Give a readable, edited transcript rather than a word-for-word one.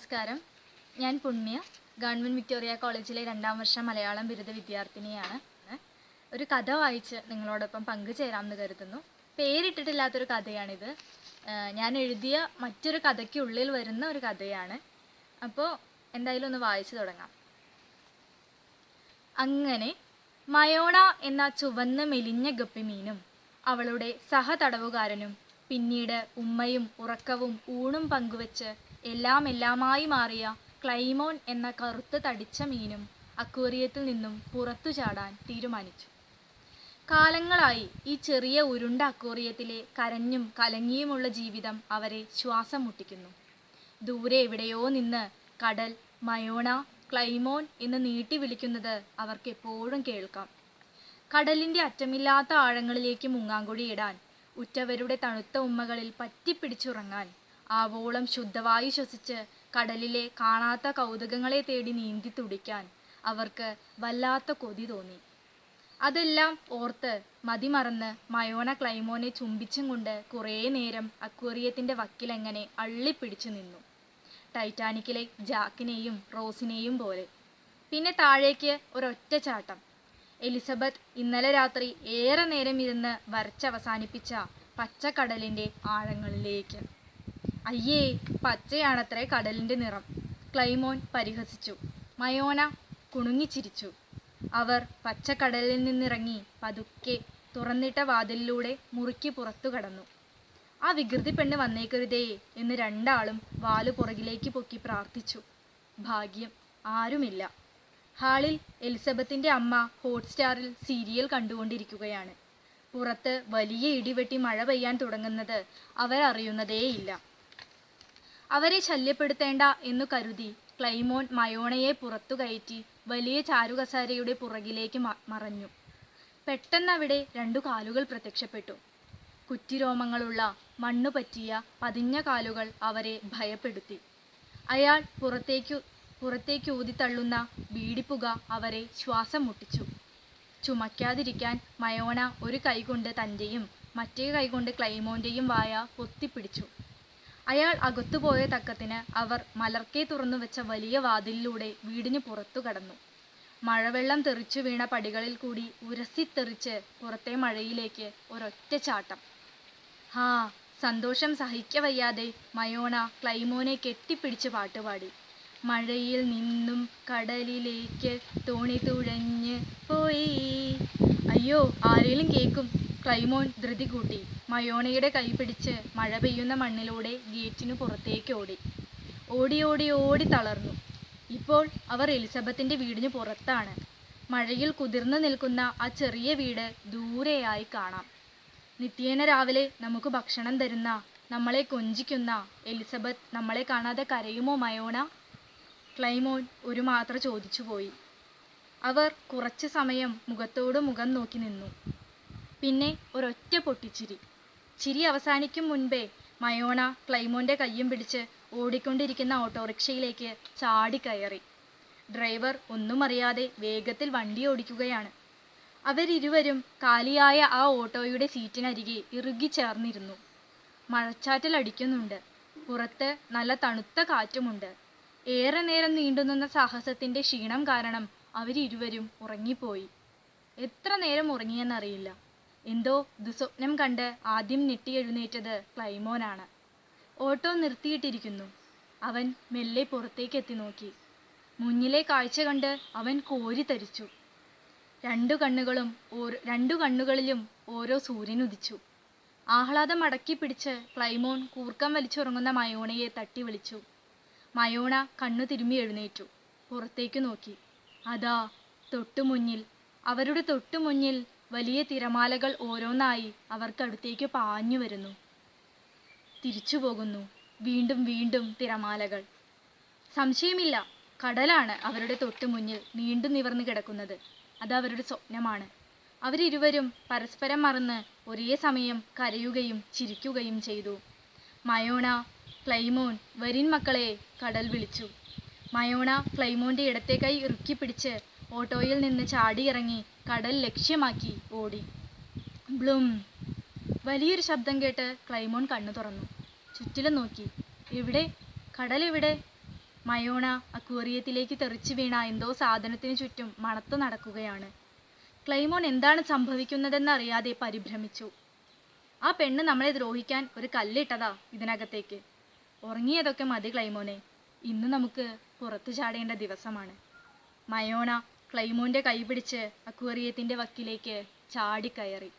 നമസ്കാരം. ഞാൻ പുണ്യ, ഗവൺമെൻറ് വിക്ടോറിയ കോളേജിലെ 2ാം വർഷ മലയാളം ബിരുദ വിദ്യാർത്ഥിനിയാണ്. ഒരു കഥ വായിച്ച് നിങ്ങളോടൊപ്പം പങ്കുചേരാമെന്ന് കരുതുന്നു. പേരിട്ടിട്ടില്ലാത്തൊരു കഥയാണിത്. ഞാൻ എഴുതിയ മറ്റൊരു കഥയ്ക്കുള്ളിൽ വരുന്ന ഒരു കഥയാണ്. അപ്പോൾ എന്തായാലും ഒന്ന് വായിച്ചു തുടങ്ങാം. അങ്ങനെ മയോണ എന്ന ചുവന്ന മെലിഞ്ഞ ഗപ്പിമീനും അവളുടെ സഹതടവുകാരനും പിന്നീട് ഉമ്മയും ഉറക്കവും ഊണും പങ്കുവെച്ച് എല്ലാമായി മാറിയ ക്ലൈമോൻ എന്ന കറുത്ത് തടിച്ച മീനും അക്വേറിയത്തിൽ നിന്നും പുറത്തു ചാടാൻ തീരുമാനിച്ചു. കാലങ്ങളായി ഈ ചെറിയ ഉരുണ്ട അക്വേറിയത്തിലെ കരഞ്ഞും കലങ്ങിയുമുള്ള ജീവിതം അവരെ ശ്വാസം മുട്ടിക്കുന്നു. ദൂരെ എവിടെയോ നിന്ന് കടൽ മയോണ, ക്ലൈമോൻ എന്ന് നീട്ടി വിളിക്കുന്നത് അവർക്ക് എപ്പോഴും കേൾക്കാം. കടലിൻ്റെ അറ്റമില്ലാത്ത ആഴങ്ങളിലേക്ക് മുങ്ങാങ്കുഴിയിടാൻ, ഉറ്റവരുടെ തണുത്ത ഉമ്മകളിൽ പറ്റിപ്പിടിച്ചുറങ്ങാൻ, ആവോളം ശുദ്ധവായു ശ്വസിച്ച് കടലിലെ കാണാത്ത കൗതുകങ്ങളെ തേടി നീന്തി തുടിക്കാൻ അവർക്ക് വല്ലാത്ത കൊതി തോന്നി. അതെല്ലാം ഓർത്ത് മതിമറന്ന് മയോണ ക്ലൈമോനെ ചുംബിച്ചും കൊണ്ട് കുറേ നേരം അക്വേറിയത്തിൻ്റെ വക്കിലെങ്ങനെ അള്ളിപ്പിടിച്ചു നിന്നു, ടൈറ്റാനിക്കിലെ ജാക്കിനെയും റോസിനെയും പോലെ. പിന്നെ താഴേക്ക് ഒരൊറ്റ ചാട്ടം. എലിസബത്ത് ഇന്നലെ രാത്രി ഏറെ നേരം ഇരുന്ന് വരച്ചവസാനിപ്പിച്ച പച്ചക്കടലിൻ്റെ ആഴങ്ങളിലേക്ക്. അയ്യേ, പച്ചയാണത്രേ കടലിൻ്റെ നിറം, ക്ലൈമോൻ പരിഹസിച്ചു. മയോണ കുണുങ്ങിച്ചിരിച്ചു. അവർ പച്ചക്കടലിൽ നിന്നിറങ്ങി പതുക്കെ തുറന്നിട്ട വാതിലിലൂടെ മുറിക്ക് പുറത്തു കടന്നു. ആ വികൃതി പെണ്ണ് വന്നേക്കരുതേ എന്ന് രണ്ടാളും വാല് പുറകിലേക്ക് പൊക്കി പ്രാർത്ഥിച്ചു. ഭാഗ്യം, ആരുമില്ല. ഹാളിൽ എലിസബത്തിൻ്റെ അമ്മ ഹോട്ട്സ്റ്റാറിൽ സീരിയൽ കണ്ടുകൊണ്ടിരിക്കുകയാണ്. പുറത്ത് വലിയ ഇടിവെട്ടി മഴ പെയ്യാൻ തുടങ്ങുന്നത് അവരറിയുന്നതേയില്ല. അവരെ ശല്യപ്പെടുത്തേണ്ട എന്നു കരുതി ക്ലൈമോൻ മയോണയെ പുറത്തു കയറ്റി വലിയ ചാരുകസാരയുടെ പുറകിലേക്ക് മറഞ്ഞു. പെട്ടെന്നവിടെ 2 കാലുകൾ പ്രത്യക്ഷപ്പെട്ടു. കുറ്റിരോമങ്ങളുള്ള മണ്ണുപറ്റിയ പതിഞ്ഞ കാലുകൾ അവരെ ഭയപ്പെടുത്തി. അയാൾ പുറത്തേക്ക് ഊതിത്തള്ളുന്ന ബീഡിപ്പുക അവരെ ശ്വാസം മുട്ടിച്ചു. ചുമയ്ക്കാതിരിക്കാൻ മയോണ ഒരു കൈകൊണ്ട് തൻ്റെയും മറ്റേ കൈകൊണ്ട് ക്ലൈമോൻ്റെയും വായ പൊത്തിപ്പിടിച്ചു. അയാൾ അകത്തുപോയ തക്കത്തിന് അവർ മലർക്കെ തുറന്നു വെച്ച വലിയ വാതിലിലൂടെ വീടിന് പുറത്തു കടന്നു. മഴവെള്ളം തെറിച്ചു വീണ പടികളിൽ കൂടി ഉരസിത്തെറിച്ച് പുറത്തെ മഴയിലേക്ക് ഒരൊറ്റ ചാട്ടം. ഹാ, സന്തോഷം സഹിക്കവയ്യാതെ മയോണ ക്ലൈമോനെ കെട്ടിപ്പിടിച്ച് പാട്ടുപാടി. മഴയിൽ നിന്നും കടലിലേക്ക് തോണി തുഴഞ്ഞ് പോയി. അയ്യോ, ആരേലും കേൾക്കും. ക്ലൈമോൻ ധൃതി കൂട്ടി മയോണയുടെ കൈ പിടിച്ച് മഴ പെയ്യുന്ന മണ്ണിലൂടെ ഗേറ്റിനു പുറത്തേക്ക് ഓടി. ഓടി ഓടി ഓടി തളർന്നു. ഇപ്പോൾ അവർ എലിസബത്തിൻ്റെ വീടിന് പുറത്താണ്. മഴയിൽ കുതിർന്നു നിൽക്കുന്ന ആ ചെറിയ വീട് ദൂരെയായി കാണാം. നിത്യേന രാവിലെ നമുക്ക് ഭക്ഷണം തരുന്ന, നമ്മളെ കൊഞ്ചിക്കുന്ന എലിസബത്ത് നമ്മളെ കാണാതെ കരയുമോ മയോണ? ക്ലൈമോൻ ഒരു മാത്ര ചോദിച്ചുപോയി. അവർ കുറച്ചു സമയം മുഖത്തോട് മുഖം നോക്കി നിന്നു. പിന്നെ ഒരൊറ്റ പൊട്ടിച്ചിരി. ചിരി അവസാനിക്കും മുൻപേ മയോണ ക്ലൈമോൻ്റെ കയ്യും പിടിച്ച് ഓടിക്കൊണ്ടിരിക്കുന്ന ഓട്ടോറിക്ഷയിലേക്ക് ചാടിക്കയറി. ഡ്രൈവർ ഒന്നും അറിയാതെ വേഗത്തിൽ വണ്ടി ഓടിക്കുകയാണ്. അവരിരുവരും കാലിയായ ആ ഓട്ടോയുടെ സീറ്റിനരികെ ഇറുകിച്ചേർന്നിരുന്നു. മഴച്ചാറ്റൽ അടിക്കുന്നുണ്ട്. പുറത്ത് നല്ല തണുത്ത കാറ്റുമുണ്ട്. ഏറെ നേരം നീണ്ടുനിന്ന സാഹസത്തിൻ്റെ ക്ഷീണം കാരണം അവരിരുവരും ഉറങ്ങിപ്പോയി. എത്ര നേരം ഉറങ്ങിയെന്നറിയില്ല. എന്തോ ദുസ്വപ്നം കണ്ട് ആദ്യം ഞെട്ടിയെഴുന്നേറ്റത് ക്ലൈമോനാണ്. ഓട്ടോ നിർത്തിയിട്ടിരിക്കുന്നു. അവൻ മെല്ലെ പുറത്തേക്ക് എത്തി നോക്കി. മുന്നിലെ കാഴ്ച കണ്ട് അവൻ കോരിത്തരിച്ചു. 2 കണ്ണുകളിലും ഓരോ സൂര്യനുദിച്ചു. ആഹ്ലാദം അടക്കി പിടിച്ച് ക്ലൈമോൻ കൂർക്കം വലിച്ചുറങ്ങുന്ന മയോണയെ തട്ടി വിളിച്ചു. മയോണ കണ്ണു തിരുമ്മി എഴുന്നേറ്റു. പുറത്തേക്ക് നോക്കി. അതാ അവരുടെ തൊട്ടുമുന്നിൽ വലിയ തിരമാലകൾ ഓരോന്നായി അവർക്കടുത്തേക്ക് പാഞ്ഞു വരുന്നു. തിരിച്ചു പോകുന്നു. വീണ്ടും വീണ്ടും തിരമാലകൾ. സംശയമില്ല, കടലാണ് അവരുടെ തൊട്ടുമുന്നിൽ നീണ്ടു നിവർന്നു കിടക്കുന്നത്. അത് അവരുടെ സ്വപ്നമാണ്. അവരിരുവരും പരസ്പരം മറന്ന് ഒരേ സമയം കരയുകയും ചിരിക്കുകയും ചെയ്തു. മയോണ, ക്ലൈമോൻ, വരിൻ മക്കളെ, കടൽ വിളിച്ചു. മയോണ ക്ലൈമോൻ്റെ ഇടത്തെ കൈ ഇറുക്കി പിടിച്ച് ഓട്ടോയിൽ നിന്ന് ചാടിയിറങ്ങി കടൽ ലക്ഷ്യമാക്കി ഓടി. ബ്ലും! വലിയൊരു ശബ്ദം കേട്ട് ക്ലൈമോൻ കണ്ണു തുറന്നു. ചുറ്റിലും നോക്കി. എവിടെ? കടൽ എവിടെ? മയോണ അക്വേറിയത്തിലേക്ക് തെറിച്ചു വീണ എന്തോ സാധനത്തിന് ചുറ്റും മണത്തു നടക്കുകയാണ്. ക്ലൈമോൺ എന്താണ് സംഭവിക്കുന്നതെന്നറിയാതെ പരിഭ്രമിച്ചു. ആ പെണ്ണ് നമ്മളെ ദ്രോഹിക്കാൻ ഒരു കല്ലിട്ടതാ ഇതിനകത്തേക്ക്. ഉറങ്ങിയതൊക്കെ മതി ക്ലൈമോനെ, ഇന്ന് നമുക്ക് പുറത്തു ചാടേണ്ട ദിവസമാണ്. മയോണ ക്ലൈമോന്റെ കൈ പിടിച്ച് അക്വേറിയത്തിന്റെ വക്കിലേക്ക് ചാടിക്കയറി.